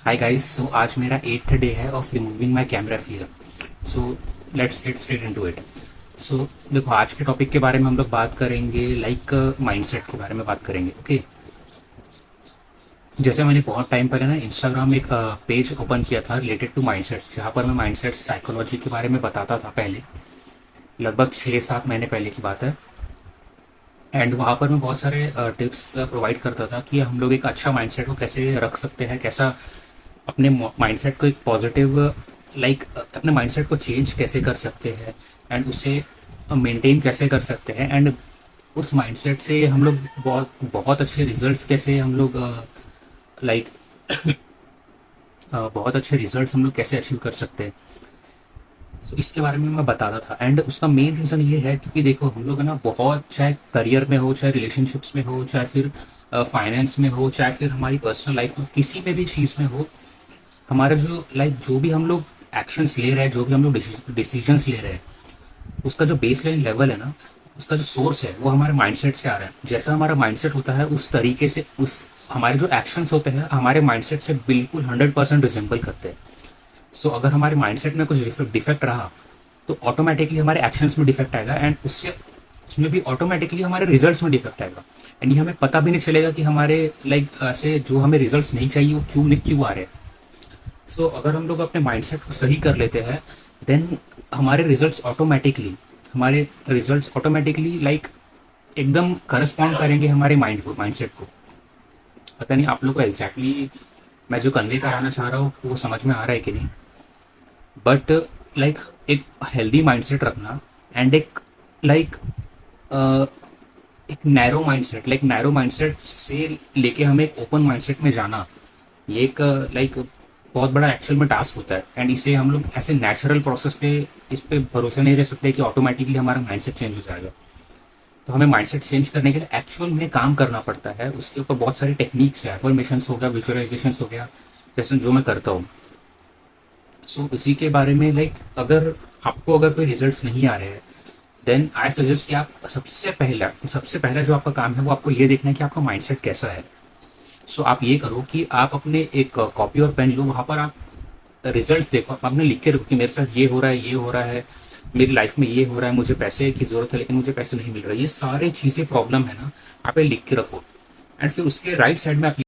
Hi guys, सो आज मेरा 8th day है of removing my camera fear. So let's get straight into it. So देखो, आज के टॉपिक के बारे में हम लोग बात करेंगे, लाइक माइंडसेट के बारे में बात करेंगे। ओके, जैसे मैंने बहुत टाइम पहले ना इंस्टाग्राम में एक पेज ओपन किया था रिलेटेड टू माइंडसेट, जहाँ पर मैं माइंडसेट साइकोलॉजी के बारे में बताता था पहले, लगभग 6-7 महीने पहले की बात है। एंड वहाँ पर मैं बहुत सारे टिप्स प्रोवाइड करता था कि हम लोग एक अच्छा माइंडसेट को कैसे रख सकते हैं, कैसा अपने माइंडसेट को एक पॉजिटिव, लाइक अपने माइंडसेट को चेंज कैसे कर सकते हैं एंड उसे मेंटेन कैसे कर सकते हैं। एंड उस माइंडसेट से हम लोग बहुत बहुत अच्छे रिजल्ट्स कैसे हम लोग लाइक बहुत अच्छे रिजल्ट्स हम लोग कैसे अचीव कर सकते हैं। So, इसके बारे में मैं बताता था। एंड उसका मेन रीज़न ये है क्योंकि देखो, हम लोग है ना, बहुत, चाहे करियर में हो, चाहे रिलेशनशिप्स में हो, चाहे फिर फाइनेंस में हो, चाहे फिर हमारी पर्सनल लाइफ में, किसी में भी चीज़ में हो, हमारा जो, लाइक जो भी हम लोग एक्शंस ले रहे हैं, जो भी हम लोग डिसीजंस ले रहे हैं, उसका जो बेस लाइन लेवल है ना, उसका जो सोर्स है वो हमारे माइंडसेट से आ रहा है। जैसा हमारा माइंडसेट होता है उस तरीके से उस हमारे जो एक्शंस होते हैं हमारे माइंडसेट से बिल्कुल 100% रिजेंबल करते हैं। सो अगर हमारे माइंडसेट में कुछ डिफेक्ट रहा तो ऑटोमेटिकली हमारे एक्शंस में डिफेक्ट आएगा, एंड उससे उसमें भी ऑटोमेटिकली हमारे रिजल्ट्स में डिफेक्ट आएगा। एंड ये हमें पता भी नहीं चलेगा कि हमारे, लाइक ऐसे जो हमें रिजल्ट्स नहीं चाहिए वो क्यों आ रहे हैं। सो अगर हम लोग अपने माइंडसेट को सही कर लेते हैं, देन हमारे रिजल्ट्स ऑटोमेटिकली लाइक एकदम करस्पॉन्ड करेंगे हमारे माइंडसेट को। पता नहीं आप लोग को एग्जैक्टली मैं जो कन्वे कराना चाह रहा हूँ वो समझ में आ रहा है कि नहीं, बट लाइक एक हेल्दी माइंडसेट रखना एंड एक, लाइक एक नैरो माइंडसेट से लेके हमें एक ओपन माइंडसेट में जाना, ये एक लाइक बहुत बड़ा एक्चुअल में टास्क होता है। एंड इसे हम लोग ऐसे नेचुरल प्रोसेस पे, इस पे भरोसा नहीं रह सकते कि ऑटोमेटिकली हमारा माइंडसेट चेंज हो जाएगा। तो हमें माइंडसेट चेंज करने के लिए एक्चुअल में काम करना पड़ता है। उसके ऊपर बहुत सारी टेक्निक्स है, एफर्मेशंस हो गया, विजुअलाइजेशंस हो गया, जैसे जो मैं करता हूँ। सो इसी के बारे में, लाइक अगर आपको अगर कोई रिजल्ट्स नहीं आ रहे हैं, देन आई सजेस्ट कि आप सबसे पहला जो आपका काम है वो आपको ये देखना है कि आपका माइंडसेट कैसा है। सो आप ये करो कि आप अपने एक कॉपी और पेन लो, वहां पर आप रिजल्ट्स देखो, आप आपने लिख के रखो कि मेरे साथ ये हो रहा है, ये हो रहा है, मेरी लाइफ में ये हो रहा है, मुझे पैसे की जरूरत है लेकिन मुझे पैसे नहीं मिल रहा, ये सारी चीजें प्रॉब्लम है ना, आप ये लिख के रखो। एंड फिर उसके राइट साइड में आप